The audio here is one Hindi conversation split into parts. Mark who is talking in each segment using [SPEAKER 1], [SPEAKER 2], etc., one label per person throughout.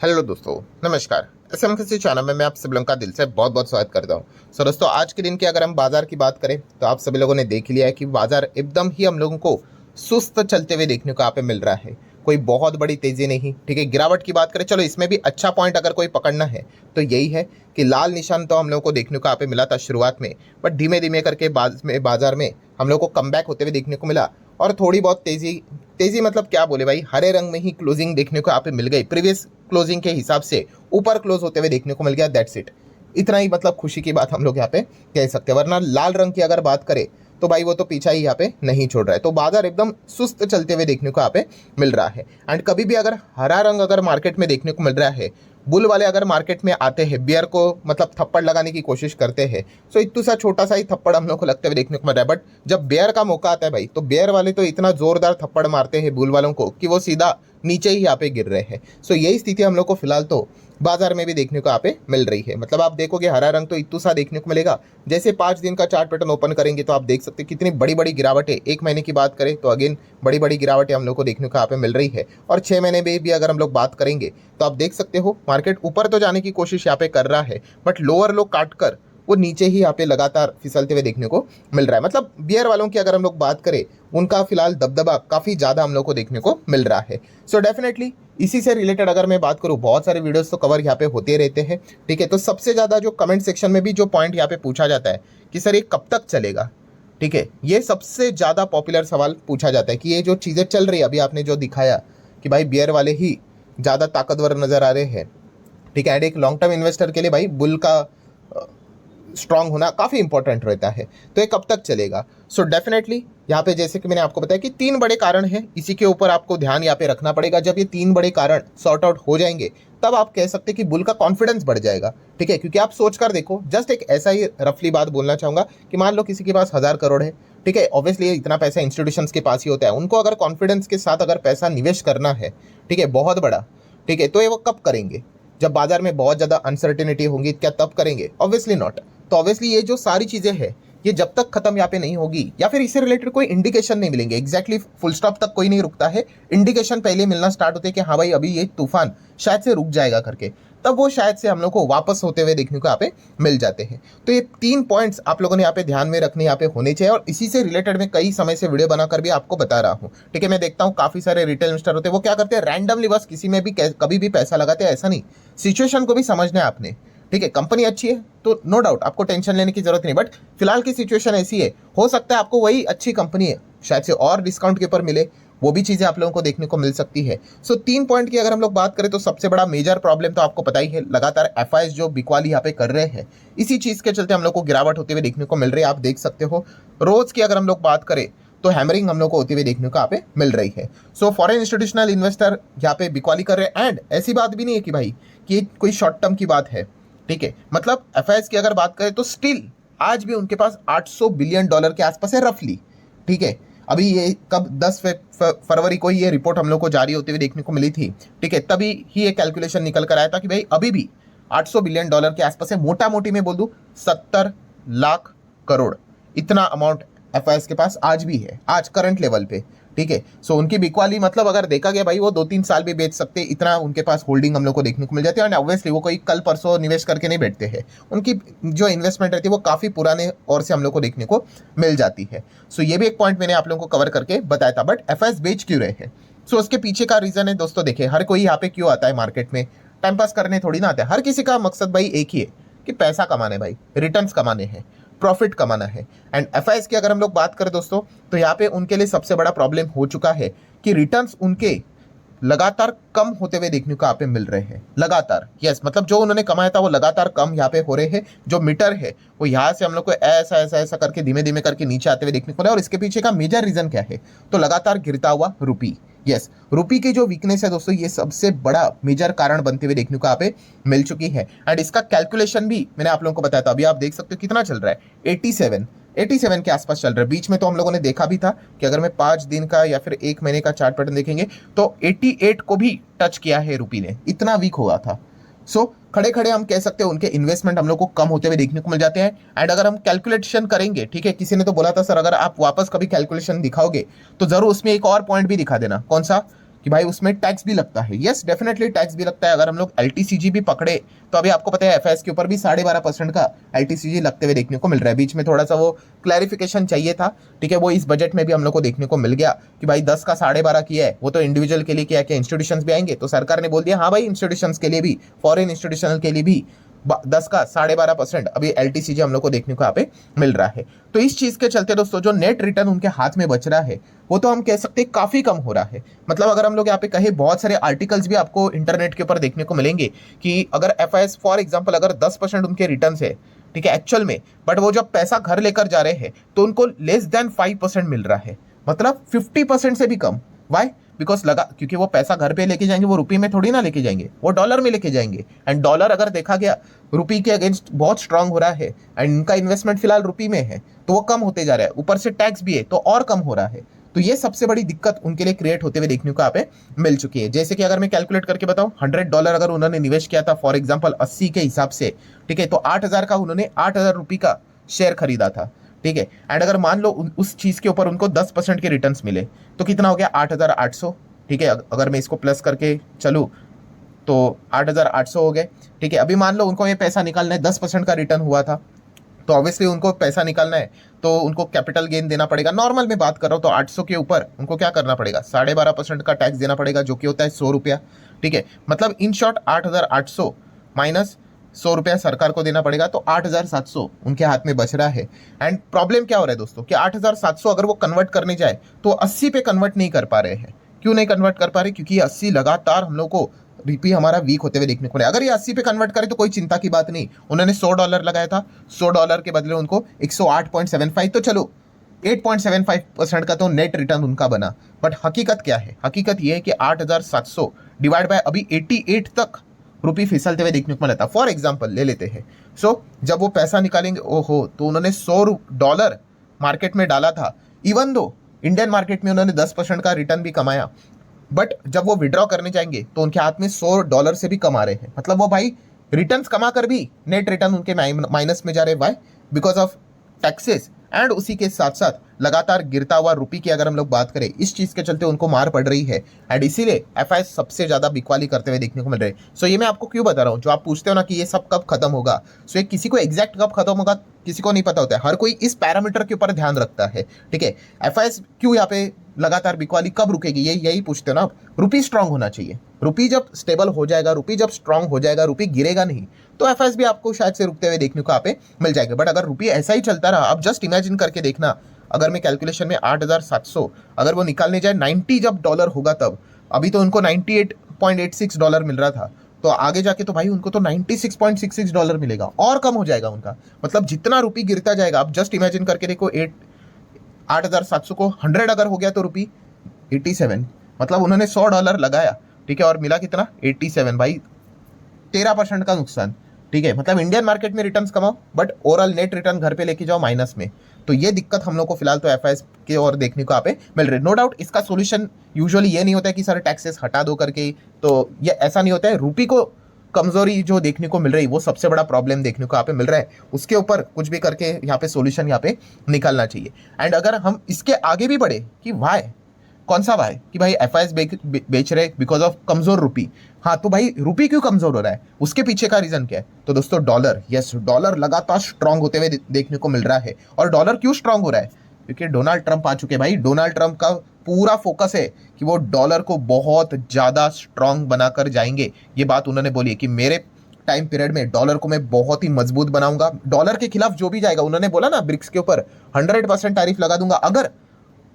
[SPEAKER 1] हेलो दोस्तों, नमस्कार। एसएमकेसी चैनल में मैं आप सभी लोगों का दिल से बहुत बहुत स्वागत करता हूं। सो दोस्तों, आज के दिन की अगर हम बाजार की बात करें तो आप सभी लोगों ने देख लिया है कि बाजार एकदम ही हम लोगों को सुस्त चलते हुए देखने को यहाँ पे मिल रहा है। कोई बहुत बड़ी तेजी नहीं, ठीक है। गिरावट की बात करें, चलो इसमें भी अच्छा पॉइंट अगर कोई पकड़ना है तो यही है कि लाल निशान तो हम लोगों को देखने को यहाँ पे मिला था शुरुआत में, बट धीमे धीमे करके बाजार में हम लोग को कमबैक होते हुए देखने को मिला। और थोड़ी बहुत तेजी तेजी मतलब क्या बोले भाई, हरे रंग में ही क्लोजिंग देखने को यहाँ पे मिल गई। प्रीवियस क्लोजिंग के हिसाब से ऊपर क्लोज होते हुए देखने को मिल गया, दैट्स इट। इतना ही मतलब खुशी की बात हम लोग यहाँ पे कह सकते हैं। वरना लाल रंग की अगर बात करें तो भाई वो तो पीछा ही यहाँ पे नहीं छोड़ रहा है। तो बाजार एकदम सुस्त चलते हुए देखने को यहाँ पे मिल रहा है। एंड कभी भी अगर हरा रंग अगर मार्केट में देखने को मिल रहा है, बुल वाले अगर मार्केट में आते हैं, बियर को मतलब थप्पड़ लगाने की कोशिश करते हैं, तो इतना सा छोटा सा ही थप्पड़ हम लोग को लगते हुए देखने को मिल रहा है। बट जब बेयर का मौका आता है भाई, तो बेयर वाले तो इतना जोरदार थप्पड़ मारते हैं बुल वालों को कि वो सीधा नीचे ही यहाँ पे गिर रहे हैं। सो यही स्थिति हम लोग को फिलहाल तो बाजार में भी देखने को यहाँ पे मिल रही है। मतलब आप देखोगे हरा रंग तो इतना सा देखने को मिलेगा। जैसे 5 दिन का चार्ट पैटर्न ओपन करेंगे तो आप देख सकते हैं कितनी बड़ी बड़ी गिरावटें। 1 महीने की बात करें तो अगेन बड़ी बड़ी गिरावटें हम लोग को देखने को यहाँ पे मिल रही है। और 6 महीने में भी अगर हम लोग बात करेंगे तो आप देख सकते हो मार्केट ऊपर तो जाने की कोशिश यहाँ पे कर रहा है, बट लोअर लो काट कर वो नीचे ही यहाँ पे लगातार फिसलते हुए देखने को मिल रहा है। मतलब बियर वालों की अगर हम लोग बात करें, उनका फिलहाल दबदबा काफ़ी ज़्यादा हम लोग को देखने को मिल रहा है। सो डेफिनेटली इसी से रिलेटेड अगर मैं बात करूँ, बहुत सारे वीडियोस तो कवर यहाँ पे होते रहते हैं, ठीक है। तो सबसे ज़्यादा जो कमेंट सेक्शन में भी जो पॉइंट यहाँ पे पूछा जाता है कि सर ये कब तक चलेगा, ठीक है, ये सबसे ज़्यादा पॉपुलर सवाल पूछा जाता है कि ये जो चीज़ें चल रही है, अभी आपने जो दिखाया कि भाई बियर वाले ही ज़्यादा ताकतवर नज़र आ रहे हैं, ठीक है। एंड एक लॉन्ग टर्म इन्वेस्टर के लिए भाई बुल का स्ट्रांग होना काफ़ी इंपॉर्टेंट रहता है। तो ये कब तक चलेगा? सो डेफिनेटली यहाँ पे जैसे कि मैंने आपको बताया कि 3 बड़े कारण हैं, इसी के ऊपर आपको ध्यान यहाँ पे रखना पड़ेगा। जब ये 3 बड़े कारण सॉर्ट आउट हो जाएंगे तब आप कह सकते हैं कि बुल का कॉन्फिडेंस बढ़ जाएगा, ठीक है। क्योंकि आप सोच कर देखो, जस्ट एक ऐसा ही रफली बात बोलना चाहूँगा कि मान लो किसी के पास 1000 करोड़ है, ठीक है। ऑब्वियसली इतना पैसा इंस्टीट्यूशंस के पास ही होता है। उनको अगर कॉन्फिडेंस के साथ अगर पैसा निवेश करना है, ठीक है, बहुत बड़ा, ठीक है, तो ये वो कब करेंगे? जब बाजार में बहुत ज़्यादा अनसर्टेनिटी होंगी, क्या तब करेंगे? Obviously not. तो ऑब्वियसली ये जो सारी चीज़ें हैं, ये जब तक खत्म यहाँ पे नहीं होगी या फिर इससे रिलेटेड कोई इंडिकेशन नहीं मिलेंगे, एग्जैक्टली फुल स्टॉप तक कोई नहीं रुकता है, इंडिकेशन पहले मिलना स्टार्ट होते हैं कि हाँ भाई अभी ये तूफान शायद से रुक जाएगा करके, तब वो शायद से हम लोग को वापस होते हुए देखने को यहाँ पे मिल जाते हैं। तो ये 3 पॉइंट्स आप लोगों ने यहाँ पे ध्यान में रखने यहाँ पे होने चाहिए। और इसी से रिलेटेड मैं कई समय से वीडियो बनाकर भी आपको बता रहा हूँ, ठीक है। मैं देखता हूँ काफ़ी सारे रिटेल इन्वेस्टर होते हैं, वो क्या करते हैं, रैंडमली बस किसी में भी कभी भी पैसा लगाते हैं। ऐसा नहीं, सिचुएशन को भी समझना है आपने, ठीक है। कंपनी अच्छी है तो नो डाउट आपको टेंशन लेने की जरूरत नहीं, बट फिलहाल की सिचुएशन ऐसी है, हो सकता है आपको वही अच्छी कंपनी है शायद से और डिस्काउंट के ऊपर मिले, वो भी चीज़ें आप लोगों को देखने को मिल सकती है। सो 3 पॉइंट की अगर हम लोग बात करें तो सबसे बड़ा मेजर प्रॉब्लम तो आपको पता ही है, लगातार एफआईएस जो बिकवाली यहाँ पे कर रहे हैं, इसी चीज़ के चलते हम लोग को गिरावट होते हुए देखने को मिल रही है। आप देख सकते हो रोज की अगर हम लोग बात करें तो हैमरिंग हम लोग को होती हुई देखने को यहाँ पे मिल रही है। सो फॉरेन इंस्टीट्यूशनल इन्वेस्टर यहाँ पे बिकवाली कर रहे हैं। एंड ऐसी बात भी नहीं है कि भाई कि कोई शॉर्ट टर्म की बात है, ठीक है। मतलब एफआईएस की अगर बात करें तो स्टिल आज भी उनके पास $800 बिलियन के आसपास है रफली, ठीक है। अभी ये कब 10 फरवरी को ही ये रिपोर्ट हम लोग को जारी होते हुए देखने को मिली थी, ठीक है। तभी ही ये कैलकुलेशन निकल कर आया था कि भाई अभी भी $800 बिलियन के आसपास है। मोटा मोटी में बोल दूं 70 लाख करोड़ इतना अमाउंट एफआईएस के पास आज भी है, आज करंट लेवल पे, ठीक है। सो उनकी बिकवाली मतलब अगर देखा गया भाई वो 2-3 साल भी बेच सकते, इतना उनके पास होल्डिंग हम लोग को देखने को मिल जाती है। एंड ऑब्वियसली वो कोई कल परसों निवेश करके नहीं बैठते हैं, उनकी जो इन्वेस्टमेंट रहती है वो काफ़ी पुराने और से हम लोग को देखने को मिल जाती है। सो ये भी एक पॉइंट मैंने आप लोगों को कवर करके बताया था। बट एफआईएस बेच क्यों रहे हैं? सो उसके पीछे का रीज़न है दोस्तों, देखिए हर कोई यहाँ पे क्यों आता है मार्केट में, टाइम पास करने थोड़ी ना आता है। हर किसी का मकसद भाई एक ही है कि पैसा कमाने, भाई रिटर्न्स कमाने हैं, प्रॉफिट कमाना है। एंड एफआईएस की अगर हम लोग बात करें दोस्तों, तो यहाँ पे उनके लिए सबसे बड़ा प्रॉब्लम हो चुका है कि रिटर्न्स उनके लगातार कम होते हुए देखने को यहाँ पे मिल रहे हैं। लगातार, यस, मतलब जो उन्होंने कमाया था वो लगातार कम यहाँ पे हो रहे हैं। जो मीटर है वो यहाँ से हम लोग को ऐसा ऐसा ऐसा करके धीमे धीमे करके नीचे आते हुए देखने को मिला। और इसके पीछे का मेजर रीजन क्या है? तो लगातार गिरता हुआ रुपी। यस, रुपी की जो वीकनेस है दोस्तों, ये सबसे बड़ा मेजर कारण बनते हुए देखने को यहाँ पे मिल चुकी है। एंड इसका कैलकुलेशन भी मैंने आप लोगों को बताया था। अभी आप देख सकते हो कितना चल रहा है, 87 के आसपास चल रहा है। बीच में तो हम लोगों ने देखा भी था कि अगर मैं 5 दिन का या फिर 1 महीने का चार्ट पैटर्न देखेंगे तो 88 को भी टच किया है रुपी ने, इतना वीक हुआ था। सो खड़े खड़े हम कह सकते हैं उनके इन्वेस्टमेंट हम लोग को कम होते हुए देखने को मिल जाते हैं। एंड अगर हम कैलकुलेशन करेंगे, ठीक है, किसी ने तो बोला था सर अगर आप वापस कभी कैलकुलेशन दिखाओगे तो जरूर उसमें एक और पॉइंट भी दिखा देना। कौन सा? कि भाई उसमें टैक्स भी लगता है। यस डेफिनेटली टैक्स भी लगता है। अगर हम लोग एलटीसीजी भी पकड़े तो अभी आपको पता है एफआईएस के ऊपर भी 12.5% का एलटीसीजी लगते हुए देखने को मिल रहा है। बीच में थोड़ा सा वो क्लैरिफिकेशन चाहिए था, ठीक है, वो इस बजट में भी हम लोग को देखने को मिल गया कि भाई 10 का 12.5 किया है, वो तो इंडिविजुअल के लिए किया, क्या इंस्टीट्यूशंस भी आएंगे? तो सरकार ने बोल दिया हाँ भाई इंस्टीट्यूशंस के लिए भी, फॉरेन इंस्टीट्यूशनल के लिए भी 10 का 12.5% अभी एलटीसीजी हम लोग को देखने को यहाँ पे मिल रहा है। तो इस चीज के चलते दोस्तों जो नेट रिटर्न उनके हाथ में बच रहा है वो तो हम कह सकते हैं काफी कम हो रहा है। मतलब अगर हम लोग यहाँ पे कहे, बहुत सारे आर्टिकल्स भी आपको इंटरनेट के ऊपर देखने को मिलेंगे कि अगर एफआईएस फॉर एग्जांपल अगर 10% उनके रिटर्न है, ठीक है, एक्चुअल में, बट वो जब पैसा घर लेकर जा रहे हैं तो उनको लेस देन 5% मिल रहा है, मतलब 50% से भी कम। वाई? बिकॉज लगा, क्योंकि वो पैसा घर पे लेके जाएंगे, वो रुपये में थोड़ी ना लेके जाएंगे, वो डॉलर में लेके जाएंगे। एंड डॉलर अगर देखा गया रुपये के अगेंस्ट बहुत स्ट्रांग हो रहा है, एंड इनका इन्वेस्टमेंट फिलहाल रुपये में है, तो वो कम होते जा रहा है, ऊपर से टैक्स भी है तो और कम हो रहा है। तो ये सबसे बड़ी दिक्कत उनके लिए क्रिएट होते हुए देखने को यहाँ पे मिल चुकी है। जैसे कि अगर मैं कैलकुलेट करके बताऊं, $100 अगर उन्होंने निवेश किया था फॉर एग्जांपल 80 के हिसाब से, ठीक है, तो 8,000 का उन्होंने 8,000 रुपये का शेयर खरीदा था, ठीक है। एंड अगर मान लो उस चीज के ऊपर उनको 10% के रिटर्न्स मिले तो कितना हो गया? 8,800, ठीक है। अगर मैं इसको प्लस करके चलूँ तो 8,800 हो गए, ठीक है। अभी मान लो उनको ये पैसा निकालना है, 10% का रिटर्न हुआ था, तो ऑब्वियसली उनको पैसा निकालना है तो उनको कैपिटल गेन देना पड़ेगा। नॉर्मल में बात कर रहा हूँ तो 800 के ऊपर उनको क्या करना पड़ेगा? 12.5% का टैक्स देना पड़ेगा, जो कि होता है 100 रुपया, ठीक है। मतलब इन शॉर्ट 8,800 माइनस 100 रुपया सरकार को देना पड़ेगा, तो 8,700 उनके हाथ में बच रहा है। एंड प्रॉब्लम क्या हो रहा है दोस्तों कि 8,700 अगर वो कन्वर्ट करने जाए तो 80 पे कन्वर्ट नहीं कर पा रहे हैं। क्यों नहीं कन्वर्ट कर पा रहे? क्योंकि 80 लगातार हम लोग को रुपये हमारा वीक होते हुए देखने को मिला। अगर ये 80 पे कन्वर्ट करे तो कोई चिंता की बात नहीं। उन्होंने $100 लगाया था, $100 के बदले उनको 108.75, तो चलो 8.75% का तो नेट रिटर्न उनका बना। बट हकीकत क्या है? हकीकत ये है कि 8,700 डिवाइड बाय अभी 88 तक रुपये फिसलते हुए देखने को मिला था। फॉर एग्जाम्पल ले लेते हैं, जब वो पैसा निकालेंगे, ओहो, तो उन्होंने $100 मार्केट में डाला था। इवन दो इंडियन मार्केट में उन्होंने 10% का रिटर्न भी कमाया, बट जब वो विड्रॉ करने जाएंगे तो उनके हाथ में $100 से भी कमा रहे हैं। मतलब वो भाई रिटर्न्स कमा कर भी नेट रिटर्न उनके माइनस में जा रहे हैं। Why? Because of taxes. And उसी के साथ साथ लगातार गिरता हुआ रुपये की अगर हम लोग बात करें, इस चीज के चलते उनको मार पड़ रही है। एंड इसीलिए एफआईएस सबसे ज्यादा बिकवाली करते हुए देखने को मिल रहे हैं। सो ये मैं आपको क्यों बता रहा हूँ, जो आप पूछते हो ना कि ये सब कब खत्म होगा, सो ये किसी को एग्जैक्ट कब खत्म होगा किसी को नहीं पता होता है। हर कोई इस पैरामीटर के ऊपर ध्यान रखता है, ठीक है। एफआईएस क्यों यहाँ पे लगातार बिकवाली कब रुकेगी, यही पूछते हो ना आप। रुपये स्ट्रांग होना चाहिए। रुपये जब स्टेबल हो जाएगा, रुपये जब स्ट्रांग हो जाएगा, रुपये गिरेगा नहीं, तो एफआईएस भी आपको शायद से रुकते हुए देखने को यहाँ पे मिल जाएगा। बट अगर रुपये ऐसा ही चलता रहा, आप जस्ट इमेजिन करके देखना, अगर मैं कैलकुलेशन में 8,700 अगर वो निकालने जाए 90 जब डॉलर होगा तब, अभी तो उनको $98.86 मिल रहा था, तो आगे जाके तो भाई उनको तो $96.66 मिलेगा, और कम हो जाएगा उनका। मतलब जितना रुपये गिरता जाएगा, आप जस्ट इमेजिन करके देखो, 8,700 को 100 अगर हो गया तो रुपये 87, मतलब उन्होंने $100 लगाया, ठीक है, और मिला कितना? 87। भाई 13% का नुकसान, ठीक है। मतलब इंडियन मार्केट में रिटर्न्स कमाओ बट ओवरऑल नेट रिटर्न घर पे लेके जाओ माइनस में। तो ये दिक्कत हम लोग को फिलहाल तो एफआईएस के और देखने को यहाँ पे मिल रही है। नो डाउट इसका सोल्यूशन यूजुअली ये नहीं होता है कि सारे टैक्सेस हटा दो करके, तो ये ऐसा नहीं होता है। रुपये को कमजोरी जो देखने को मिल रही है वो सबसे बड़ा प्रॉब्लम देखने को यहाँ पे मिल रहा है। उसके ऊपर कुछ भी करके यहाँ पे सोल्यूशन यहाँ पे निकालना चाहिए। एंड अगर हम इसके आगे भी बढ़े कि वाई, कौन सा वाई, कि भाई एफआईएस बेच रहे बिकॉज ऑफ कमजोर रुपये, हाँ, तो भाई रुपये क्यों कमजोर हो रहा है, उसके पीछे का रीजन क्या है? तो दोस्तों डॉलर, यस, डॉलर लगातार स्ट्रांग होते हुए देखने को मिल रहा है। और डॉलर क्यों स्ट्रांग हो रहा है? क्योंकि डोनाल्ड ट्रंप आ चुके हैं भाई। डोनाल्ड ट्रंप का पूरा फोकस है कि वो डॉलर को बहुत ज्यादा स्ट्रांग बनाकर जाएंगे। ये बात उन्होंने बोली है कि मेरे टाइम पीरियड में डॉलर को मैं बहुत ही मजबूत बनाऊंगा। डॉलर के खिलाफ जो भी जाएगा, उन्होंने बोला ना ब्रिक्स के ऊपर 100% टैरिफ लगा दूंगा। अगर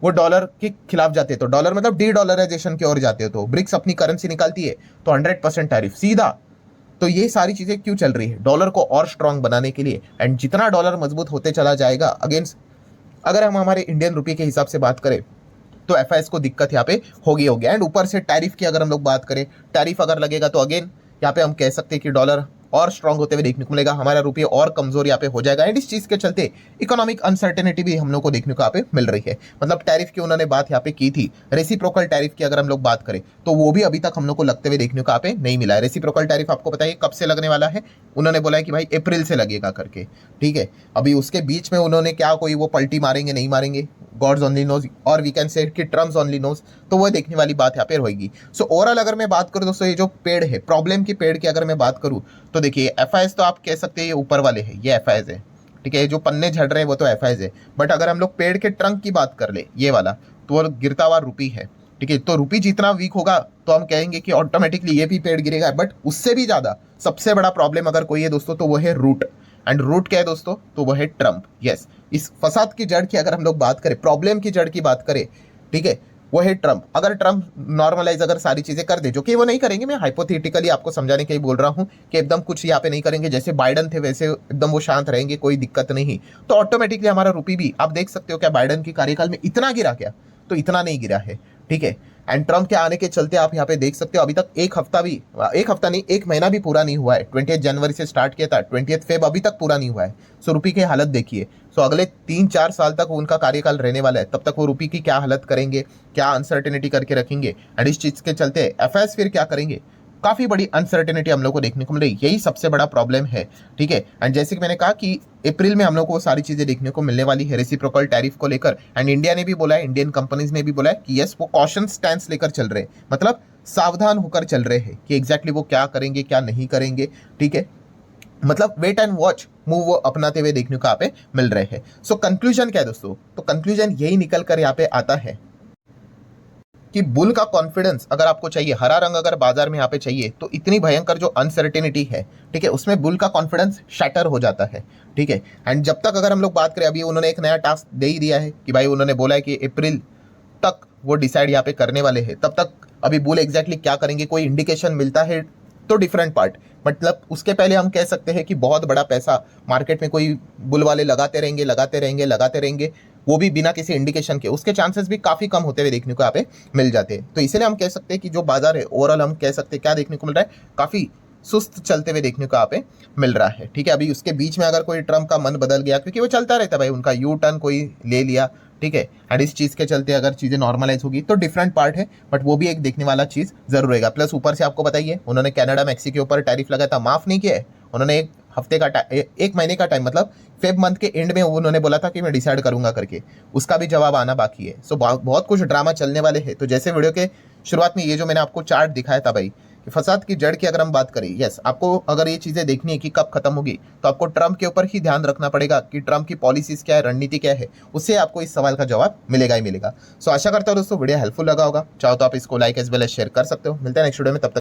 [SPEAKER 1] वो डॉलर के खिलाफ जाते तो, डॉलर मतलब डी डॉलराइजेशन की ओर जाते हो, तो ब्रिक्स अपनी करेंसी निकालती है तो 100% टैरिफ सीधा। तो ये सारी चीजें क्यों चल रही है? डॉलर को और स्ट्रांग बनाने के लिए। एंड जितना डॉलर मजबूत होते चला जाएगा अगेंस्ट, अगर हम हमारे इंडियन रुपये के हिसाब से बात करें तो एफआईएस को दिक्कत यहाँ पे होगी। एंड ऊपर से टैरिफ की अगर हम लोग बात करें, टैरिफ अगर लगेगा तो अगेन यहाँ पे हम कह सकते हैं कि डॉलर और स्ट्रांग होते हुए देखने को मिलेगा, हमारा रुपये और कमजोर यहाँ पे हो जाएगा। एंड इस चीज के चलते इकोनॉमिक अनसर्टेनिटी भी हम लोग को देखने को यहाँ पे मिल रही है। मतलब टैरिफ की उन्होंने बात यहाँ पे की थी, रेसिप्रोकल टैरिफ की अगर हम लोग बात करें तो वो भी अभी तक हम लोग को लगते हुए देखने को यहाँ पे नहीं मिला है। रेसिप्रोकल टैरिफ आपको पता है कब से लगने वाला है? उन्होंने बोला है कि भाई अप्रैल से लगेगा करके, ठीक है। अभी उसके बीच में उन्होंने क्या कोई वो पलटी मारेंगे नहीं मारेंगे गॉड्स ओनली नोज, और वी कैन से कि ट्रम्प ओनली नोज, तो वो देखने वाली बात यहाँ पे होगी। सो ओवरऑल अगर मैं बात करूँ दोस्तों, ये जो पेड़ है, प्रॉब्लम की पेड़ की अगर मैं बात करूँ तो देखिए एफआईएस तो आप कह सकते हैं ये ऊपर वाले हैं, ये एफआईएस है, ठीक है, जो पन्ने झड़ रहे हैं वो तो एफआईएस है। बट अगर हम लोग पेड़ के ट्रंक की बात कर ले, ये वाला, तो वो गिरता हुआ रुपी है, ठीक है। तो रुपी जितना वीक होगा तो हम कहेंगे कि ऑटोमेटिकली ये भी पेड़ गिरेगा। बट उससे भी ज्यादा सबसे बड़ा प्रॉब्लम अगर कोई है दोस्तों तो वो है रूट। एंड रूट क्या है दोस्तों, तो वो है ट्रम्प। यस, इस फसाद की जड़ की अगर हम लोग बात करें, प्रॉब्लम की जड़ की बात करें, ठीक है, वो है ट्रम्प। अगर ट्रम्प नॉर्मलाइज अगर सारी चीजें कर दे, जो कि वो नहीं करेंगे, मैं हाइपोथेटिकली आपको समझाने के लिए बोल रहा हूं कि एकदम कुछ यहाँ पे नहीं करेंगे, जैसे बाइडन थे वैसे एकदम वो शांत रहेंगे, कोई दिक्कत नहीं, तो ऑटोमेटिकली हमारा रुपी भी आप देख सकते हो क्या बाइडन की कार्यकाल में इतना गिरा क्या, तो इतना नहीं गिरा है, ठीक है। एंड ट्रम्प के आने के चलते आप यहाँ पे देख सकते हो अभी तक एक हफ्ता नहीं, एक महीना भी पूरा नहीं हुआ है। 20 जनवरी से स्टार्ट किया था, 20 फेब अभी तक पूरा नहीं हुआ है। सो रुपी की हालत देखिए। सो अगले 3-4 साल तक उनका कार्यकाल रहने वाला है, तब तक वो रुपी की क्या हालत करेंगे, क्या अनसर्टेनिटी करके रखेंगे, एंड इस चीज के चलते एफआईएस फिर क्या करेंगे, काफी बड़ी अनसर्टेनिटी हम लोग को देखने को मिल रही है। यही सबसे बड़ा प्रॉब्लम है, ठीक है। एंड जैसे कि मैंने कहा कि अप्रैल में हम लोग को सारी चीजें देखने को मिलने वाली है रेसिप्रोकल टैरिफ को लेकर। एंड इंडिया ने भी बोला है, इंडियन कंपनीज ने भी बोला है कि यस वो कॉशन स्टैंस लेकर चल रहे हैं, मतलब सावधान होकर चल रहे हैं कि एग्जैक्टली वो क्या करेंगे क्या नहीं करेंगे, ठीक है। मतलब वेट एंड वॉच मूव वो अपनाते हुए देखने को यहाँ पे मिल रहे हैं। सो कंक्लूजन क्या है दोस्तों, तो कंक्लूजन यही निकल कर यहाँ पे आता है कि बुल का कॉन्फिडेंस अगर आपको चाहिए, हरा रंग अगर बाजार में यहाँ पे चाहिए, तो इतनी भयंकर जो अनसर्टेनिटी है, ठीक है, उसमें बुल का कॉन्फिडेंस शैटर हो जाता है, ठीक है। एंड जब तक अगर हम लोग बात करें, अभी उन्होंने एक नया टास्क दे ही दिया है कि भाई उन्होंने बोला है कि अप्रैल तक वो डिसाइड यहाँ पे करने वाले हैं, तब तक अभी बुल एग्जैक्टली क्या करेंगे कोई इंडिकेशन मिलता है तो डिफरेंट पार्ट। मतलब उसके पहले हम कह सकते हैं कि बहुत बड़ा पैसा मार्केट में कोई बुल वाले लगाते रहेंगे, वो भी बिना किसी इंडिकेशन के, उसके चांसेस भी काफी कम होते हुए देखने को यहाँ पे मिल जाते हैं। तो इसलिए हम कह सकते हैं कि जो बाजार है ओवरऑल हम कह सकते हैं क्या देखने को मिल रहा है, काफी सुस्त चलते हुए देखने को यहाँ पे मिल रहा है, ठीक है। अभी उसके बीच में अगर कोई ट्रम्प का मन बदल गया, क्योंकि वो चलता रहता है भाई, उनका यू टर्न कोई ले लिया, ठीक है, एंड इस चीज के चलते अगर चीजें नॉर्मलाइज होगी तो डिफरेंट पार्ट है, बट वो भी एक देखने वाला चीज जरूर रहेगा। प्लस ऊपर से आपको बताइए उन्होंने कनाडा मैक्सी के ऊपर टैरिफ लगाया था, माफ नहीं किया है उन्होंने, एक महीने का टाइम, मतलब फेब मंथ के एंड में उन्होंने बोला था कि मैं डिसाइड करूंगा करके, उसका भी जवाब आना बाकी है। सो बहुत कुछ ड्रामा चलने वाले हैं। तो जैसे वीडियो के शुरुआत में ये जो मैंने आपको चार्ट दिखाया था भाई, कि फसाद की जड़ की अगर हम बात करें, यस आपको अगर ये चीजें देखनी है कि कब खत्म होगी, तो आपको ट्रम्प के ऊपर ही ध्यान रखना पड़ेगा कि ट्रम्प की पॉलिसीज क्या है, रणनीति क्या है, उससे आपको इस सवाल का जवाब मिलेगा ही मिलेगा। सो आशा करता हूं दोस्तों वीडियो हेल्पफुल लगा होगा, चाहो तो आप इसको like as well as share कर सकते हो। मिलते हैं नेक्स्ट वीडियो में, तब तक